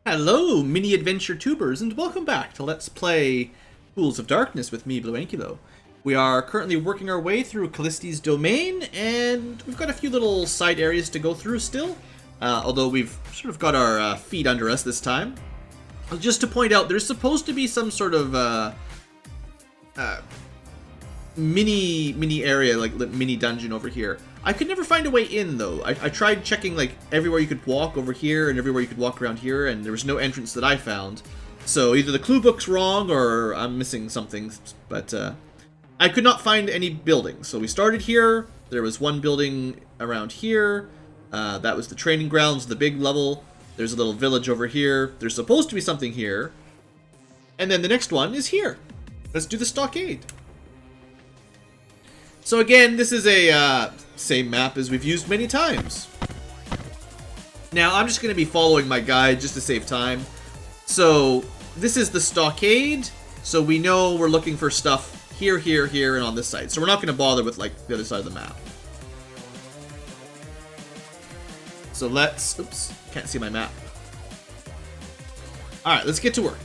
Hello, mini adventure tubers, and welcome back to Let's Play Pools of Darkness with me, BlueAnkylo. We are currently working our way through Calliste's domain, and we've got a few little side areas to go through still, although we've sort of got our feet under us this time. Just to point out, there's supposed to be some sort of mini area, like mini dungeon over here. I could never find a way in, though. I tried checking, like, everywhere you could walk over here and everywhere you could walk around here, and there was no entrance that I found. So either the clue book's wrong or I'm missing something, but I could not find any buildings. So we started here. There was one building around here. That was the training grounds, the big level. There's a little village over here. There's supposed to be something here. And then the next one is here. Let's do the stockade. So again, this is a same map as we've used many times. Now, I'm just going to be following my guide just to save time. So, this is the stockade. So we know we're looking for stuff here, here, here, and on this side. So we're not going to bother with, like, the other side of the map. So let's... Oops, can't see my map. Alright, let's get to work.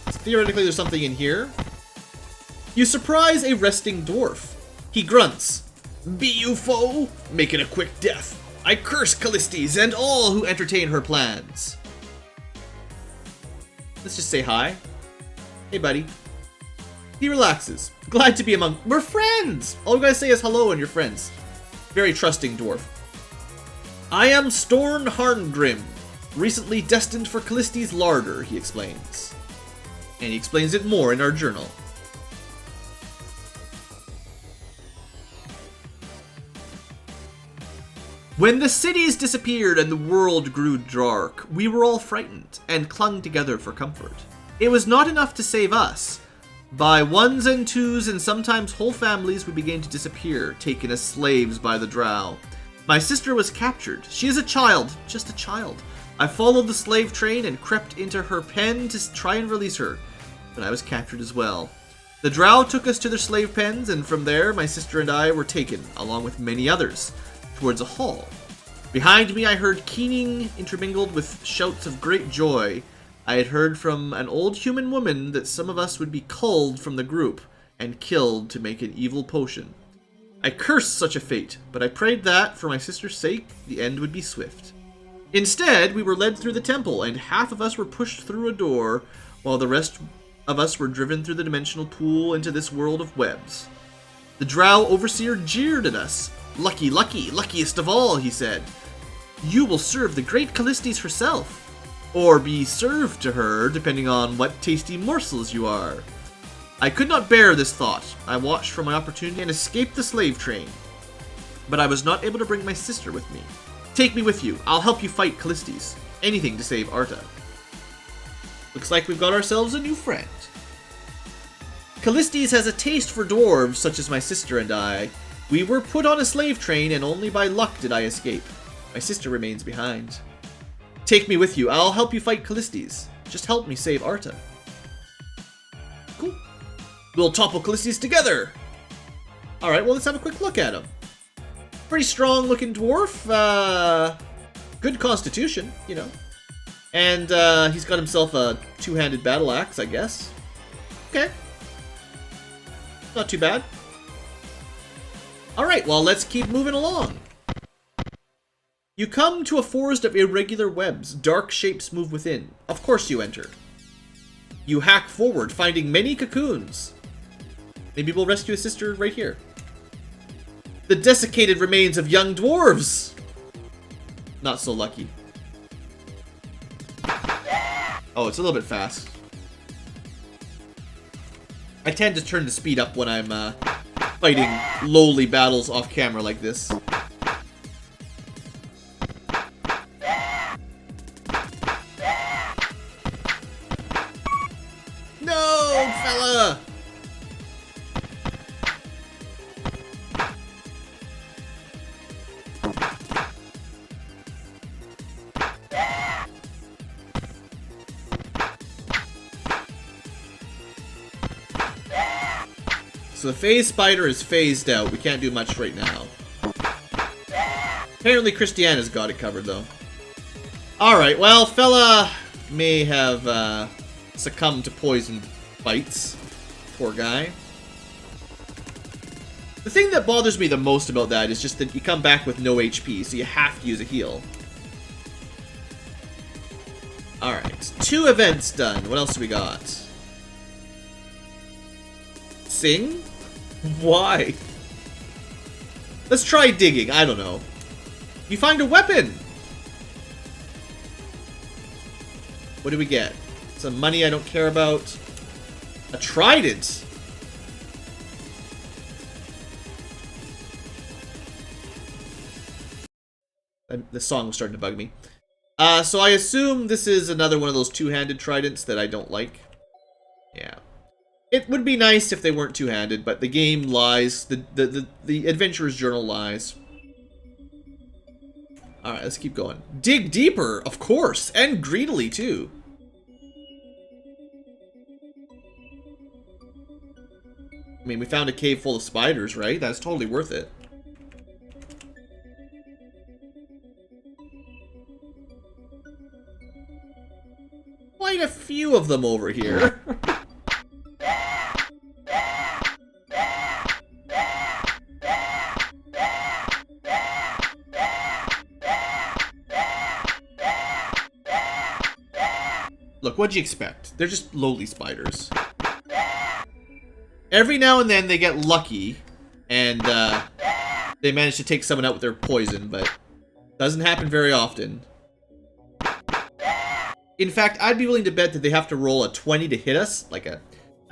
So theoretically, there's something in here. You surprise a resting dwarf. He grunts. Be you foe, making a quick death. I curse Callistes and all who entertain her plans. Let's just say hi. Hey, buddy. He relaxes. Glad to be among... We're friends! All we gotta say is hello and you're friends. Very trusting dwarf. I am Storn Harngrim, recently destined for Callistes' larder, he explains. And he explains it more in our journal. When the cities disappeared and the world grew dark, we were all frightened and clung together for comfort. It was not enough to save us. By ones and twos and sometimes whole families we began to disappear, taken as slaves by the drow. My sister was captured. She is a child, just a child. I followed the slave train and crept into her pen to try and release her, but I was captured as well. The drow took us to their slave pens, and from there my sister and I were taken, along with many others, towards a hall. Behind me I heard keening intermingled with shouts of great joy. I had heard from an old human woman that some of us would be culled from the group and killed to make an evil potion. I cursed such a fate, but I prayed that, for my sister's sake, the end would be swift. Instead, we were led through the temple, and half of us were pushed through a door, while the rest of us were driven through the dimensional pool into this world of webs. The drow overseer jeered at us. Lucky, lucky, luckiest of all, he said. You will serve the great Callistes herself, or be served to her, depending on what tasty morsels you are. I could not bear this thought. I watched for my opportunity and escaped the slave train. But I was not able to bring my sister with me. Take me with you. I'll help you fight Callistes. Anything to save Arta. Looks like we've got ourselves a new friend. Callistes has a taste for dwarves, such as my sister and I. We were put on a slave train, and only by luck did I escape. My sister remains behind. Take me with you. I'll help you fight Callistes. Just help me save Arta. Cool. We'll topple Callistes together. Alright, well, let's have a quick look at him. Pretty strong-looking dwarf. Good constitution, you know. And he's got himself a two-handed battle axe, I guess. Okay. Not too bad. Alright, well, let's keep moving along. You come to a forest of irregular webs. Dark shapes move within. Of course you enter. You hack forward, finding many cocoons. Maybe we'll rescue a sister right here. The desiccated remains of young dwarves. Not so lucky. Oh, it's a little bit fast. I tend to turn the speed up when I'm fighting lowly battles off camera like this. No, fella! So the phase spider is phased out. We can't do much right now. Apparently Christiana's got it covered, though. Alright, well, fella may have succumbed to poison bites. Poor guy. The thing that bothers me the most about that is just that you come back with no HP, so you have to use a heal. Alright, 2 events done. What else do we got? Sing? Why? Let's try digging. I don't know. You find a weapon! What do we get? Some money I don't care about. A trident! The song was starting to bug me. So I assume this is another one of those two-handed tridents that I don't like. Yeah. It would be nice if they weren't two-handed, but the game lies. The Adventurer's Journal lies. Alright, let's keep going. Dig deeper, of course, and greedily, too. I mean, we found a cave full of spiders, right? That's totally worth it. Quite a few of them over here. Look, what'd you expect? They're just lowly spiders. Every now and then they get lucky, and they manage to take someone out with their poison, but doesn't happen very often. In fact, I'd be willing to bet that they have to roll a 20 to hit us, like a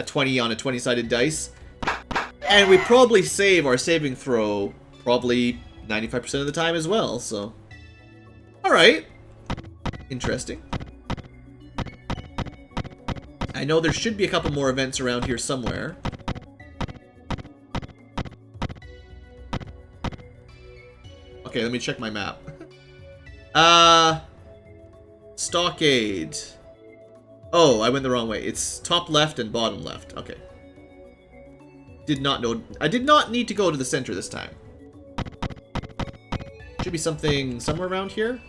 20 on a 20-sided dice, and we probably save our saving throw probably 95% of the time as well, so... Alright. Interesting. I know there should be a couple more events around here somewhere. Okay, let me check my map. Stockade. Oh, I went the wrong way. It's top left and bottom left. Okay. Did not know. I did not need to go to the center this time. Should be something somewhere around here.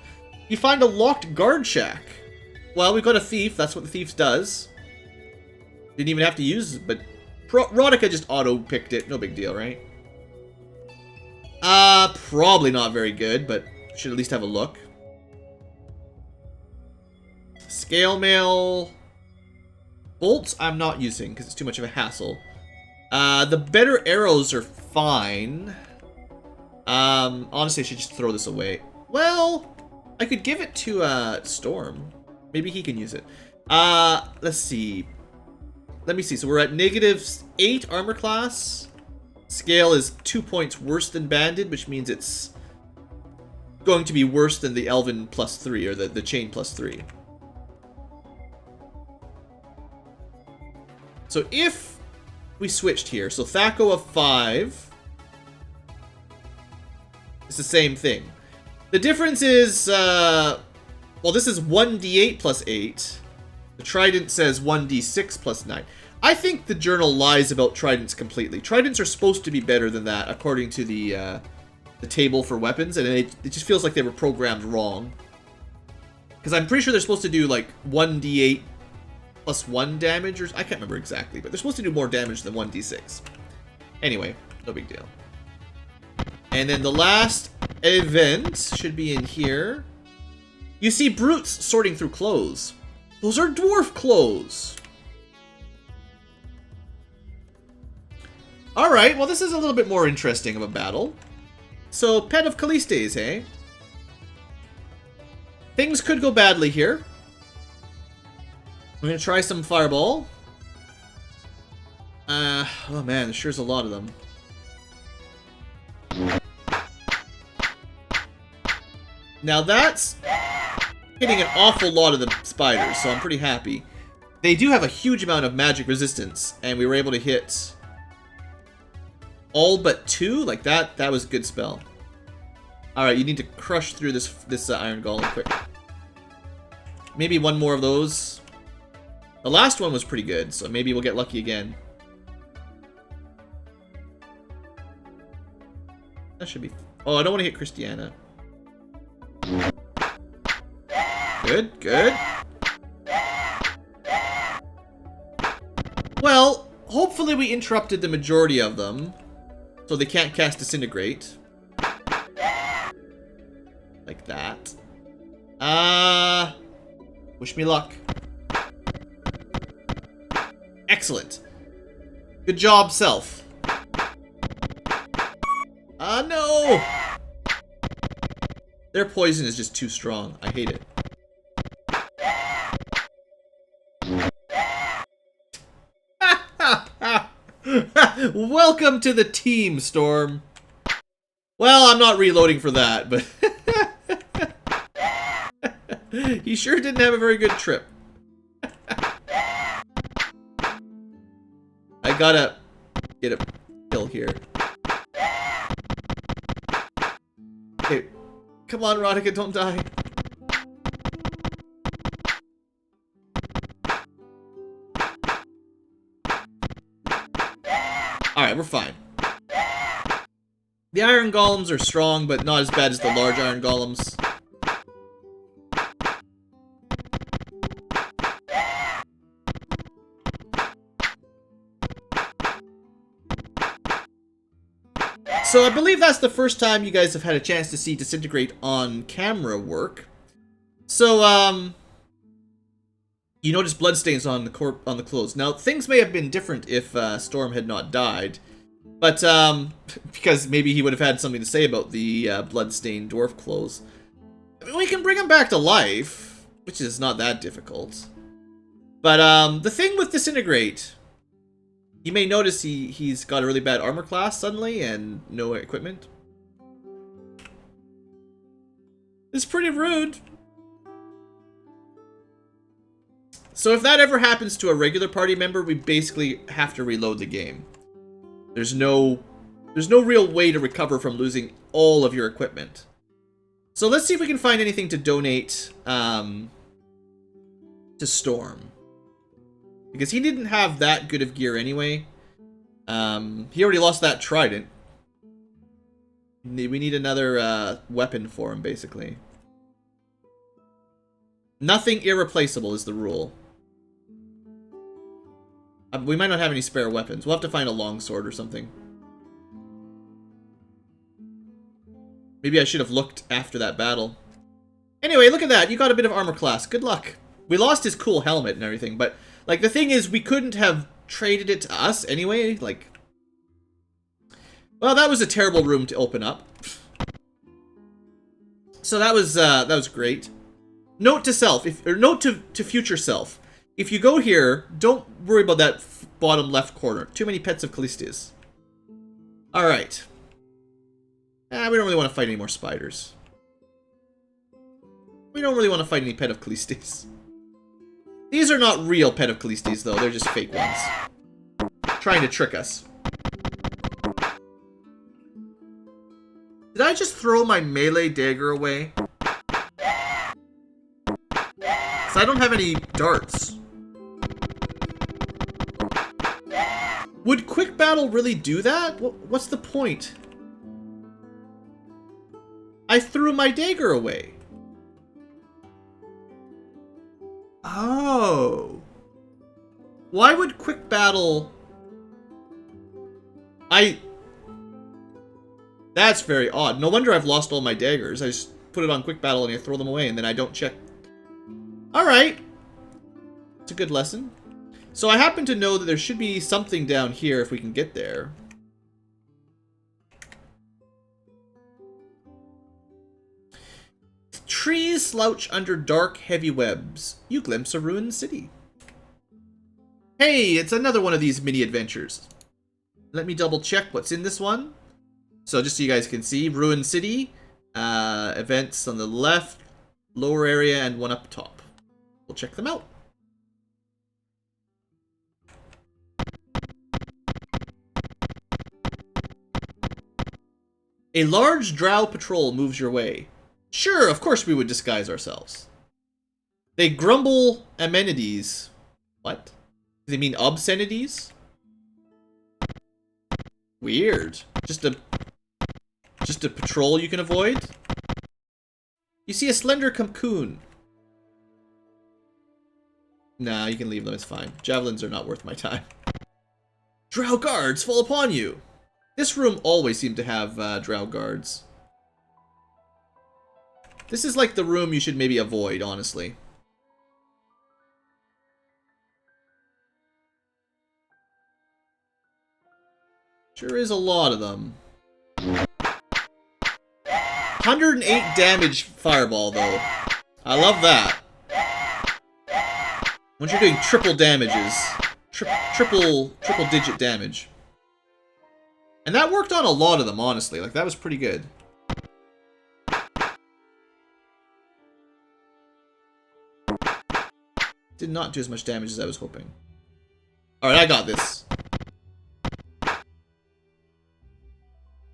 You find a locked guard shack. Well, we've got a thief. That's what the thief does. Didn't even have to use it, but Rodica just auto-picked it. No big deal, right? Probably not very good, but should at least have a look. Scale mail. Bolts I'm not using because it's too much of a hassle. The better arrows are fine. Honestly, I should just throw this away. Well, I could give it to Storm. Maybe he can use it. Let's see. Let me see. So we're at -8 armor class. Scale is 2 points worse than banded, which means it's going to be worse than the Elven +3 or the chain +3. So if we switched here, so Thaco of 5, it's the same thing. The difference is, well, this is 1d8 +8. The Trident says 1d6 +9. I think the journal lies about Tridents completely. Tridents are supposed to be better than that, according to the table for weapons, and it just feels like they were programmed wrong. Because I'm pretty sure they're supposed to do, like, 1d8 +1 damage, or I can't remember exactly, but they're supposed to do more damage than 1d6. Anyway, no big deal. And then the last event should be in here. You see brutes sorting through clothes. Those are dwarf clothes. Alright, well this is a little bit more interesting of a battle. So, Pet of Callistes, eh? Things could go badly here. I'm gonna try some Fireball. Oh man, there sure is a lot of them. Now that's hitting an awful lot of the spiders, so I'm pretty happy. They do have a huge amount of magic resistance, and we were able to hit all but 2? Like that was a good spell. Alright, you need to crush through this Iron Golem quick. Maybe one more of those. The last one was pretty good, so maybe we'll get lucky again. That should be... Oh, I don't want to hit Christiana. Good, good. Well, hopefully we interrupted the majority of them, so they can't cast Disintegrate. Like that. Wish me luck. Excellent. Good job, Self. No! Their poison is just too strong. I hate it. Welcome to the team, Storm. Well, I'm not reloading for that, but... he sure didn't have a very good trip. I gotta get a kill here. Okay, come on, Rodika, don't die. Alright, we're fine. The iron golems are strong, but not as bad as the large iron golems. So I believe that's the first time you guys have had a chance to see Disintegrate on camera work. So, you notice bloodstains on the clothes. Now, things may have been different if Storm had not died. But, because maybe he would have had something to say about the bloodstained dwarf clothes. I mean, we can bring him back to life, which is not that difficult. But, the thing with Disintegrate... You may notice he's got a really bad armor class suddenly and no equipment. It's pretty rude. So if that ever happens to a regular party member, we basically have to reload the game. There's no real way to recover from losing all of your equipment. So let's see if we can find anything to donate to Storm. Because he didn't have that good of gear anyway. He already lost that trident. We need another weapon for him, basically. Nothing irreplaceable is the rule. We might not have any spare weapons. We'll have to find a longsword or something. Maybe I should have looked after that battle. Anyway, look at that. You got a bit of armor class. Good luck. We lost his cool helmet and everything, but... Like, the thing is, we couldn't have traded it to us anyway. Like, well, that was a terrible room to open up. So that was great. Note to self, or note to future self. If you go here, don't worry about that bottom left corner. Too many pets of Callistes. All right. We don't really want to fight any more spiders. We don't really want to fight any pet of Callistes. These are not real pet of Callistes, though. They're just fake ones. Trying to trick us. Did I just throw my melee dagger away? Because I don't have any darts. Would quick battle really do that? What's the point? I threw my dagger away. Oh. Why would quick battle... That's very odd. No wonder I've lost all my daggers. I just put it on quick battle and I throw them away and then I don't check. Alright. It's a good lesson. So I happen to know that there should be something down here if we can get there. Trees slouch under dark, heavy webs. You glimpse a ruined city. Hey, it's another one of these mini adventures. Let me double check what's in this one. So just so you guys can see, ruined city, events on the left, lower area, and one up top. We'll check them out. A large drow patrol moves your way. Sure, of course we would disguise ourselves. They grumble amenities. What? Do they mean obscenities? Weird. Just a patrol you can avoid? You see a slender cocoon. Nah, you can leave them, it's fine. Javelins are not worth my time. Drow guards fall upon you! This room always seemed to have drow guards. This is like the room you should maybe avoid, honestly. Sure is a lot of them. 108 damage fireball, though. I love that. Once you're doing triple damages. Triple digit damage. And that worked on a lot of them, honestly. Like, that was pretty good. Did not do as much damage as I was hoping. Alright, I got this.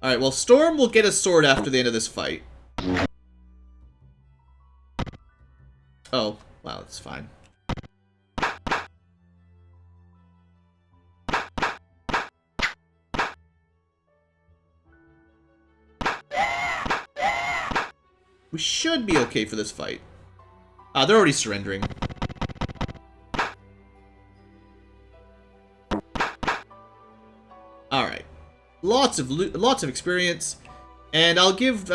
Alright, well, Storm will get a sword after the end of this fight. Oh, wow, that's fine. We should be okay for this fight. They're already surrendering. Alright. Lots of experience. And I'll give,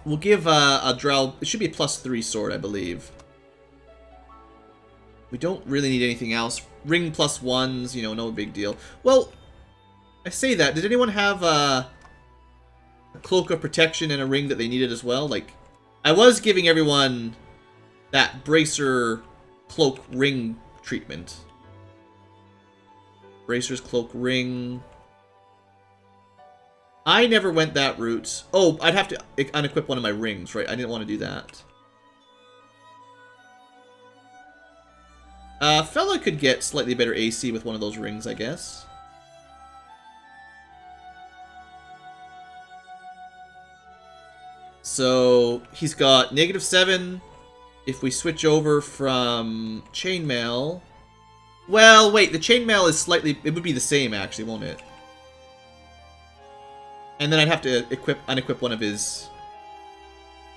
we'll give a drow, it should be a +3 sword, I believe. We don't really need anything else. Ring +1s, you know, no big deal. Well, I say that, did anyone have, a cloak of protection and a ring that they needed as well? Like, I was giving everyone that bracer cloak ring treatment. Bracer's cloak ring. I never went that route. Oh, I'd have to unequip one of my rings, right? I didn't want to do that. Fella could get slightly better AC with one of those rings, I guess. So, he's got -7. If we switch over from chainmail... Well, wait, the chainmail is slightly... It would be the same, actually, won't it? And then I'd have to unequip one of his...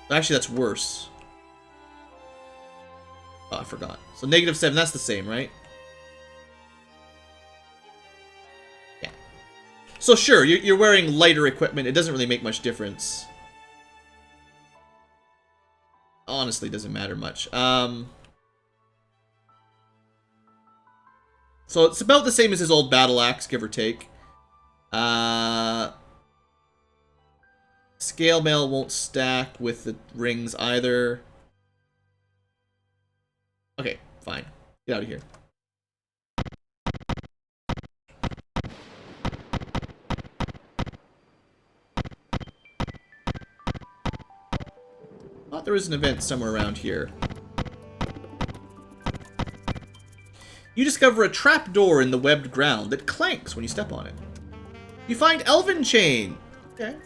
Actually, that's worse. Oh, I forgot. So, -7, that's the same, right? Yeah. So, sure, you're wearing lighter equipment. It doesn't really make much difference. Honestly, doesn't matter much. So it's about the same as his old battle axe, give or take. Scale mail won't stack with the rings either. Okay, fine. Get out of here. Thought there was an event somewhere around here. You discover a trapdoor in the webbed ground that clanks when you step on it. You find Elven Chain. Okay.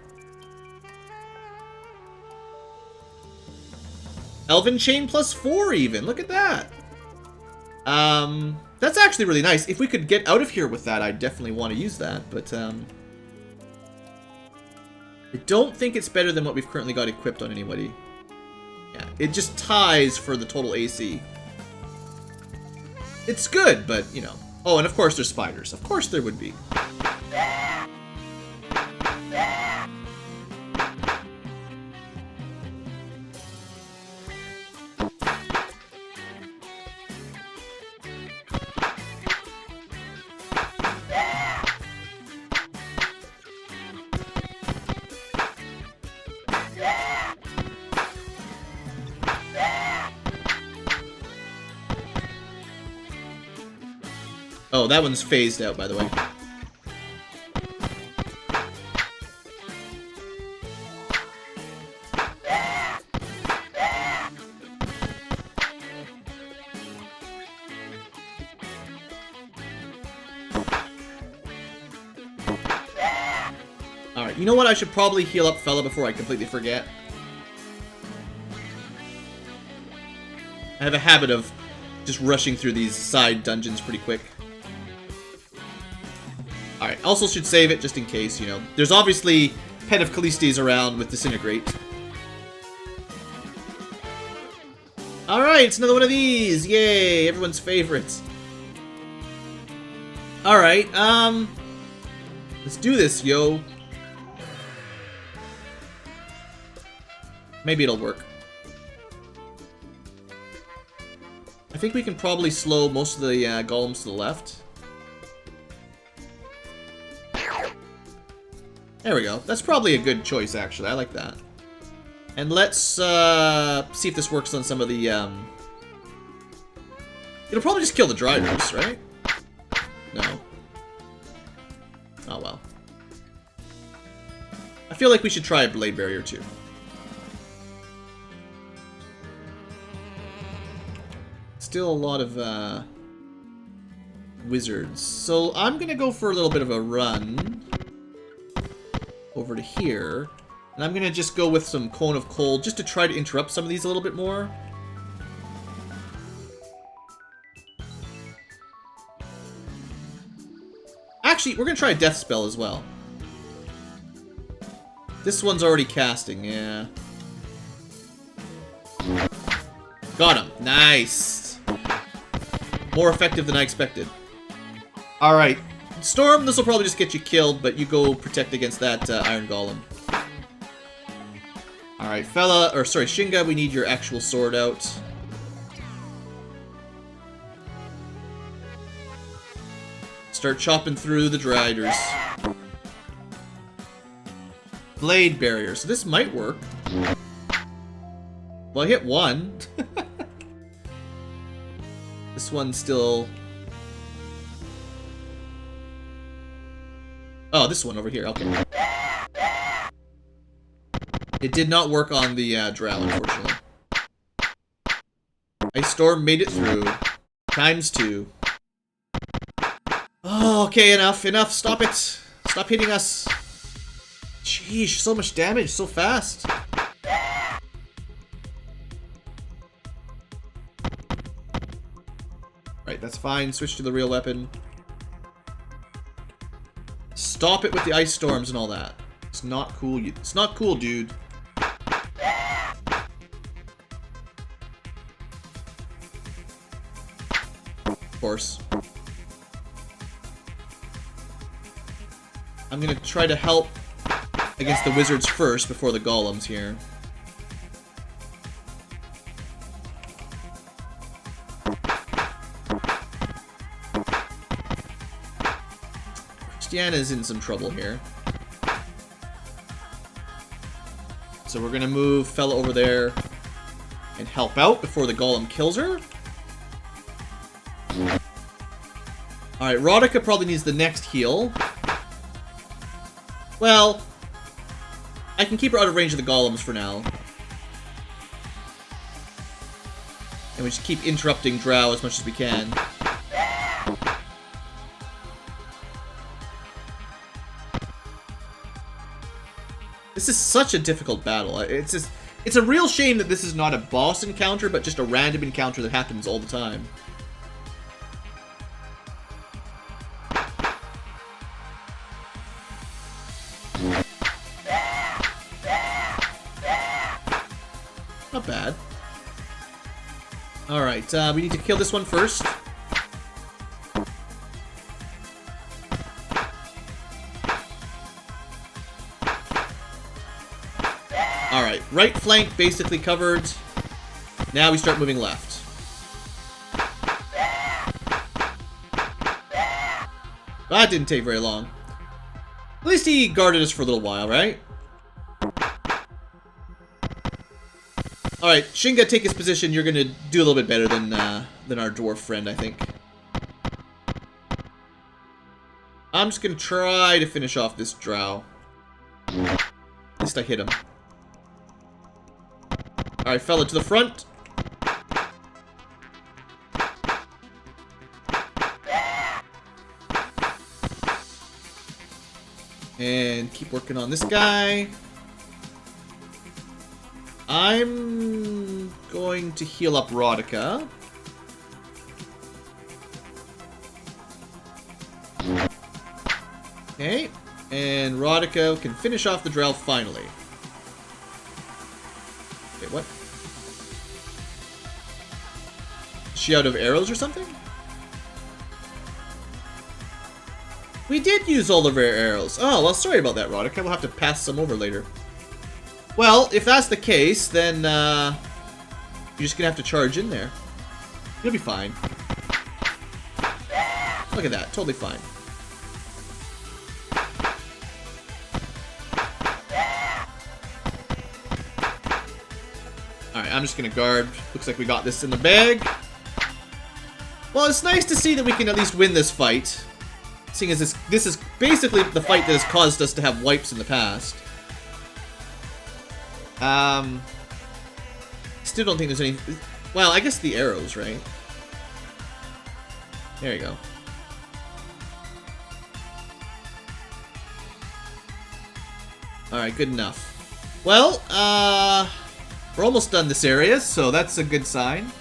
Elven Chain +4 even. Look at that. That's actually really nice. If we could get out of here with that, I'd definitely want to use that. But, I don't think it's better than what we've currently got equipped on anybody. Yeah, it just ties for the total AC. It's good, but, you know. Oh, and of course there's spiders. Of course there would be. Oh, that one's phased out, by the way. Alright, you know what? I should probably heal up Fella before I completely forget. I have a habit of just rushing through these side dungeons pretty quick. Alright, also should save it just in case, you know. There's obviously Pet of Callistes around with Disintegrate. Alright, it's another one of these! Yay! Everyone's favorite. Alright, let's do this, yo. Maybe it'll work. I think we can probably slow most of the golems to the left. There we go. That's probably a good choice, actually. I like that. And let's see if this works on some of the... It'll probably just kill the drivers, right? No. Oh, well. I feel like we should try a blade barrier, too. Still a lot of wizards. So I'm going to go for a little bit of a run over to here. And I'm going to just go with some Cone of Cold just to try to interrupt some of these a little bit more. Actually, we're going to try a Death Spell as well. This one's already casting, yeah. Got him. Nice. More effective than I expected. Alright. Storm, this will probably just get you killed, but you go protect against that Iron Golem. Alright, Shinga, we need your actual sword out. Start chopping through the Driders. Blade barrier, so this might work. Well, I hit one. This one's still... Oh, this one over here, okay. It did not work on the Drow, unfortunately. Ice Storm made it through. ×2. Oh, okay, enough, stop it. Stop hitting us. Jeez, so much damage, so fast. Right, that's fine, switch to the real weapon. Stop it with the ice storms and all that. It's not cool, it's not cool, dude. Of course. I'm gonna try to help against the wizards first before the golems here. Christiana's in some trouble here. So we're gonna move Fella over there and help out before the golem kills her. Alright, Rodica probably needs the next heal. Well, I can keep her out of range of the golems for now. And we just keep interrupting Drow as much as we can. This is such a difficult battle. It's a real shame that this is not a boss encounter, but just a random encounter that happens all the time. Not bad. Alright, we need to kill this one first. Alright, right flank basically covered. Now we start moving left. That didn't take very long. At least he guarded us for a little while, right? Alright, Shinga, take his position. You're gonna do a little bit better than our dwarf friend, I think. I'm just gonna try to finish off this drow. At least I hit him. Alright, fella, to the front. And keep working on this guy. I'm going to heal up Rodica. Okay, and Rodica can finish off the Drow finally. Okay, what? she out of arrows or something? We did use all of our arrows. Oh, well, sorry about that, Roderick. I will have to pass some over later. Well, if that's the case, then you're just gonna have to charge in there. You'll be fine. Look at that, totally fine. Alright, I'm just gonna guard. Looks like we got this in the bag. Well, it's nice to see that we can at least win this fight. Seeing as this is basically the fight that has caused us to have wipes in the past. Still don't think there's any... Well, I guess the arrows, right? There you go. Alright, good enough. Well, we're almost done this area, so that's a good sign.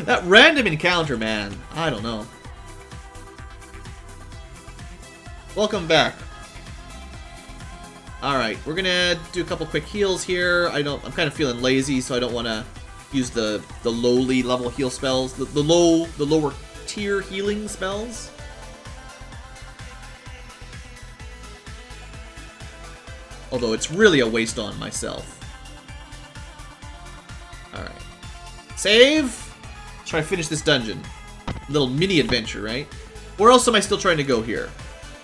That random encounter, man. I don't know. Welcome back. Alright, we're gonna do a couple quick heals here. I'm kind of feeling lazy, so I don't want to use the lowly level heal spells. The lower tier healing spells. Although it's really a waste on myself. Alright. Save! Let's try to finish this dungeon. Little mini adventure, right? Where else am I still trying to go here?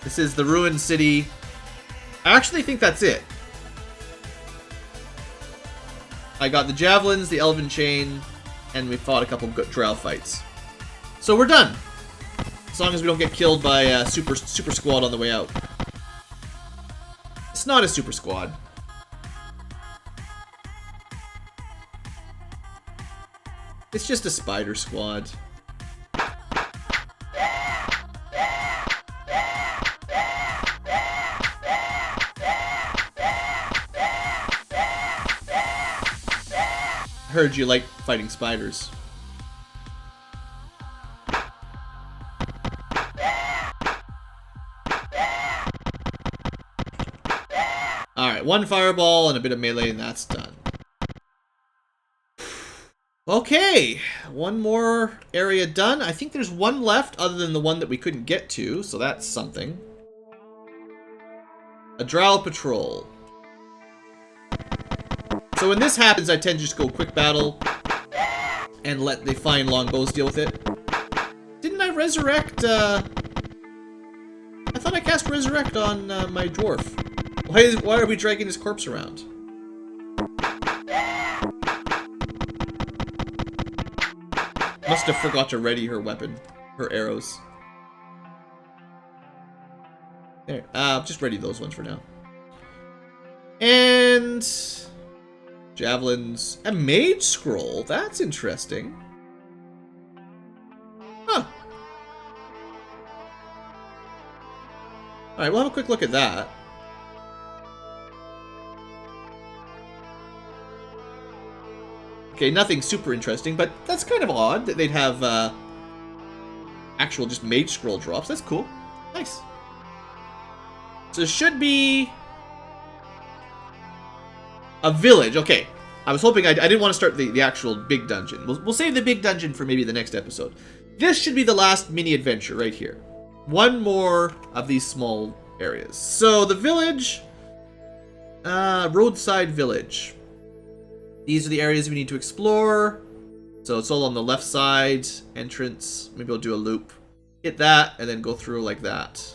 This is the ruined city. I actually think that's it. I got the javelins, the elven chain, and we fought a couple good drow fights. So we're done. As long as we don't get killed by a super squad on the way out. It's not a super squad. It's just a spider squad. Heard you like fighting spiders. Alright, one fireball and a bit of melee and that's done. Okay, one more area done. I think there's one left other than the one that we couldn't get to, so that's something. A drow patrol. So when this happens, I tend to just go quick battle and let the fine longbows deal with it. Didn't I resurrect, I thought I cast resurrect on my dwarf. Why are we dragging his corpse around? Must have forgot to ready her weapon, her arrows. There, just ready those ones for now. And... javelins. A mage scroll. That's interesting. Huh. Alright, we'll have a quick look at that. Okay, nothing super interesting, but that's kind of odd that they'd have actual just mage scroll drops. That's cool. Nice. So it should be a village. Okay. I was hoping I didn't want to start the actual big dungeon. We'll save the big dungeon for maybe the next episode. This should be the last mini adventure right here. One more of these small areas. So the village, roadside village. These are the areas we need to explore. So it's all on the left side entrance. Maybe I'll do a loop. Hit that and then go through like that.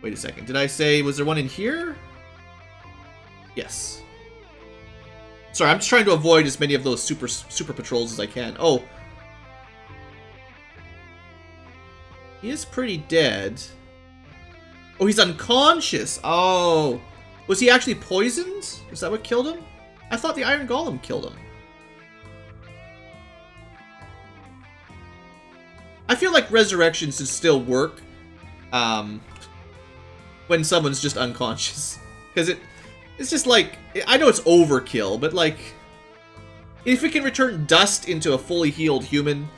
Wait a second. Did I say, was there one in here? Yes. Sorry, I'm just trying to avoid as many of those super patrols as I can. Oh. He is pretty dead. Oh, he's unconscious. Oh. Was he actually poisoned? Is that what killed him? I thought the Iron Golem killed him. I feel like resurrection should still work. When someone's just unconscious. Because it's just like, I know it's overkill, but like, if it can return dust into a fully healed human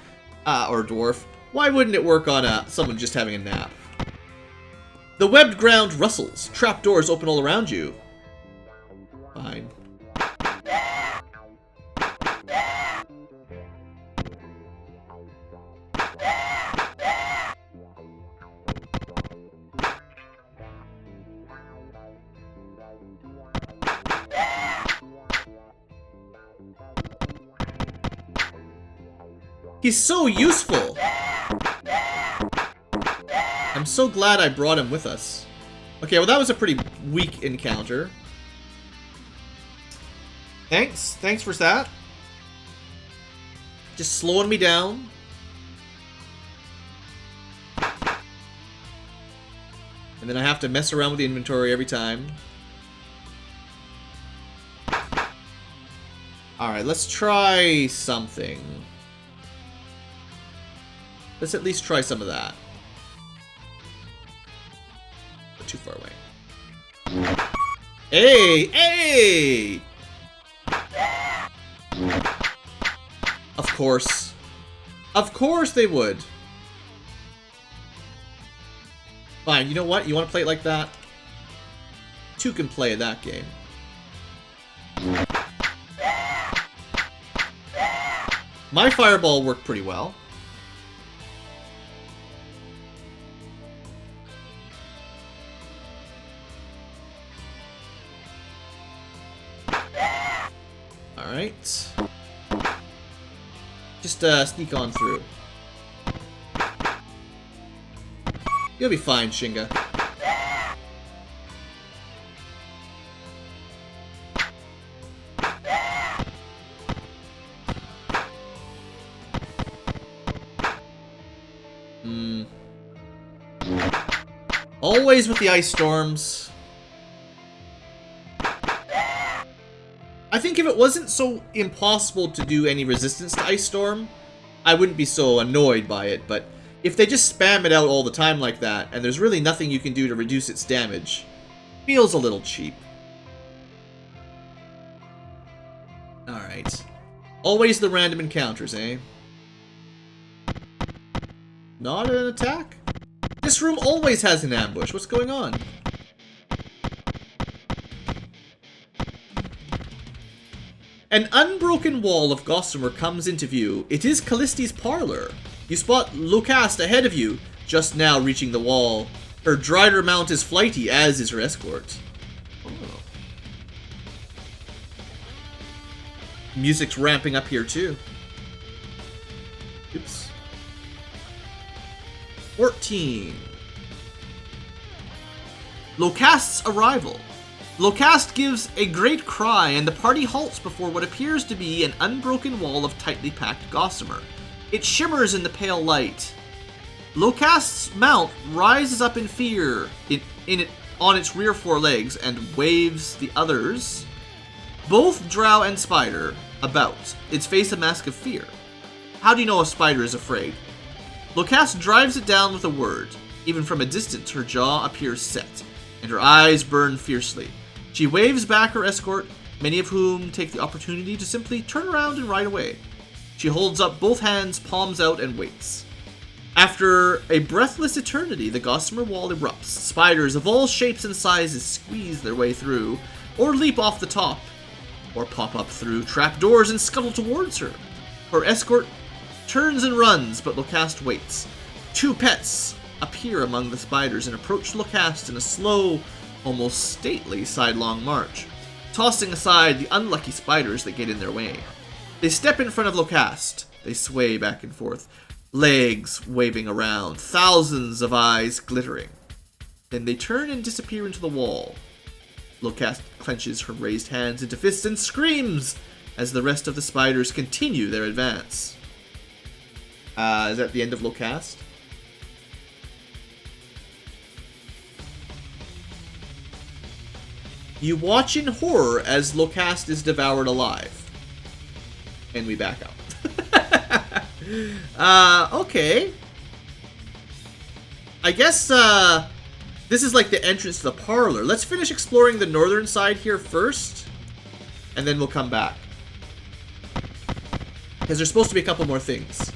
or dwarf, why wouldn't it work on someone just having a nap? The webbed ground rustles. Trapdoors open all around you. Fine. He's so useful! I'm so glad I brought him with us. Okay, well that was a pretty weak encounter. Thanks for that. Just slowing me down. And then I have to mess around with the inventory every time. Alright, let's try something. Let's at least try some of that. But too far away. Hey! Hey! Of course. Of course they would. Fine, you know what? You want to play it like that? Two can play that game. My fireball worked pretty well. Alright. Just sneak on through. You'll be fine, Shinga. Always with the ice storms. I think if it wasn't so impossible to do any resistance to Ice Storm, I wouldn't be so annoyed by it, but if they just spam it out all the time like that, and there's really nothing you can do to reduce its damage, feels a little cheap. Alright. Always the random encounters, eh? Not an attack? This room always has an ambush. What's going on? An unbroken wall of gossamer comes into view. It is Calliste's parlor. You spot Locast ahead of you, just now reaching the wall. Her drider mount is flighty, as is her escort. Oh. Music's ramping up here too. Oops. 14. Locast's arrival. Locast gives a great cry, and the party halts before what appears to be an unbroken wall of tightly packed gossamer. It shimmers in the pale light. Locast's mount rises up in fear on its rear four legs and waves the others, both drow and spider, about. Its face a mask of fear. How do you know a spider is afraid? Locast drives it down with a word. Even from a distance, her jaw appears set, and her eyes burn fiercely. She waves back her escort, many of whom take the opportunity to simply turn around and ride away. She holds up both hands, palms out, and waits. After a breathless eternity, the gossamer wall erupts. Spiders of all shapes and sizes squeeze their way through, or leap off the top, or pop up through trapdoors and scuttle towards her. Her escort turns and runs, but Locast waits. Two pets appear among the spiders and approach Locast in a slow, almost stately sidelong march, tossing aside the unlucky spiders that get in their way. They step in front of Locast. They sway back and forth, legs waving around, thousands of eyes glittering. Then they turn and disappear into the wall. Locast clenches her raised hands into fists and screams as the rest of the spiders continue their advance. Is that the end of Locast? You watch in horror as Locast is devoured alive. And we back up. Okay. I guess, this is like the entrance to the parlor. Let's finish exploring the northern side here first, and then we'll come back. Because there's supposed to be a couple more things.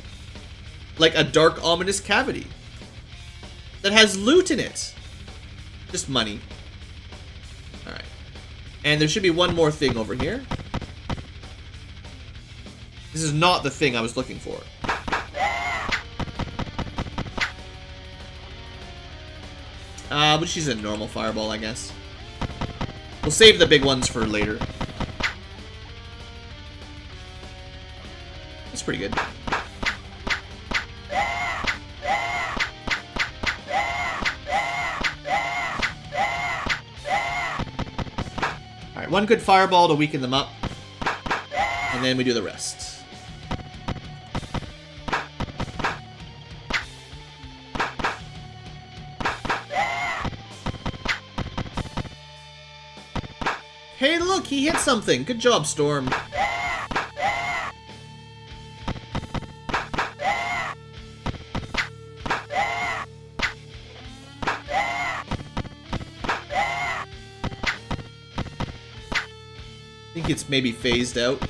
Like a dark, ominous cavity that has loot in it. Just money. Alright. And there should be one more thing over here. This is not the thing I was looking for. But she's a normal fireball, I guess. We'll save the big ones for later. That's pretty good. Alright, one good fireball to weaken them up. And then we do the rest. Hey, look, he hit something. Good job, Storm. I think it's maybe phased out.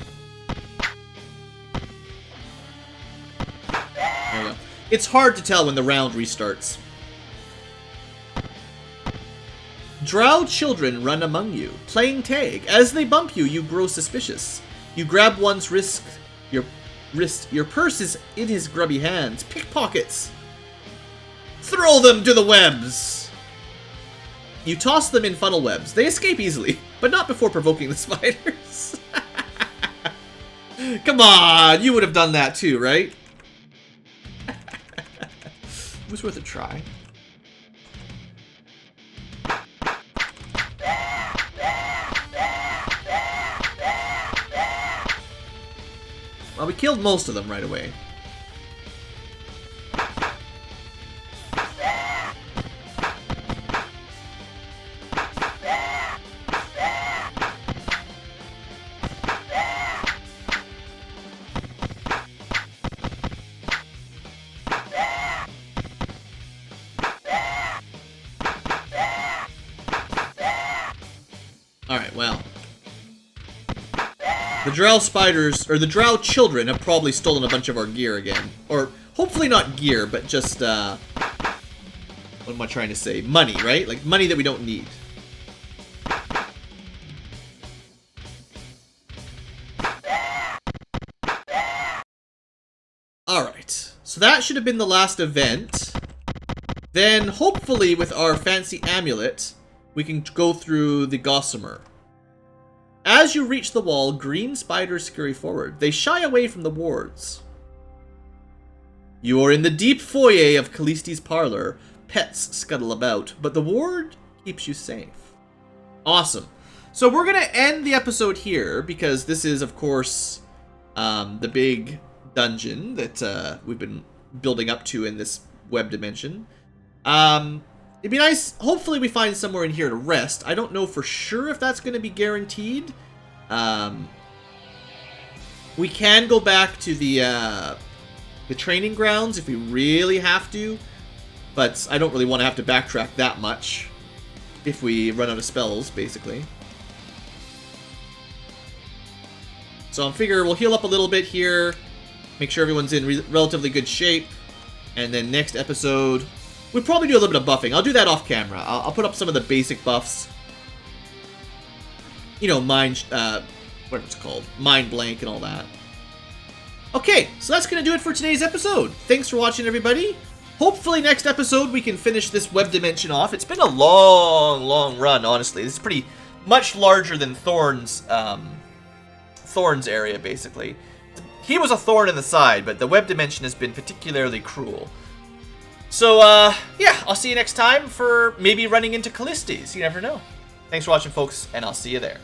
There we go. It's hard to tell when the round restarts. Drow children run among you, playing tag. As they bump you, you grow suspicious. You grab one's wrist. Your purse is in his grubby hands. Pickpockets. Throw them to the webs. You toss them in funnel webs. They escape easily, but not before provoking the spiders. Come on, you would have done that too, right? It was worth a try. Well, we killed most of them right away. Alright, well. The drow spiders, or the drow children, have probably stolen a bunch of our gear again. Or, hopefully not gear, but just, what am I trying to say? Money, right? Like, money that we don't need. Alright, so that should have been the last event. Then, hopefully, with our fancy amulet, we can go through the Gossamer. As you reach the wall, green spiders scurry forward. They shy away from the wards. You are in the deep foyer of Calliste's parlor. Pets scuttle about, but the ward keeps you safe. Awesome. So we're going to end the episode here, because this is, of course, the big dungeon that we've been building up to in this web dimension. It'd be nice, hopefully we find somewhere in here to rest. I don't know for sure if that's going to be guaranteed. We can go back to the training grounds if we really have to. But I don't really want to have to backtrack that much if we run out of spells, basically. So I figure we'll heal up a little bit here. Make sure everyone's in relatively good shape. And then next episode, we'll probably do a little bit of buffing. I'll do that off camera. I'll put up some of the basic buffs. You know, whatever it's called. Mind blank and all that. Okay, so that's going to do it for today's episode. Thanks for watching, everybody. Hopefully next episode we can finish this web dimension off. It's been a long, long run, honestly. This is pretty much larger than Thorn's area, basically. He was a thorn in the side, but the web dimension has been particularly cruel. So, yeah, I'll see you next time for maybe running into Calliste's. You never know. Thanks for watching, folks, and I'll see you there.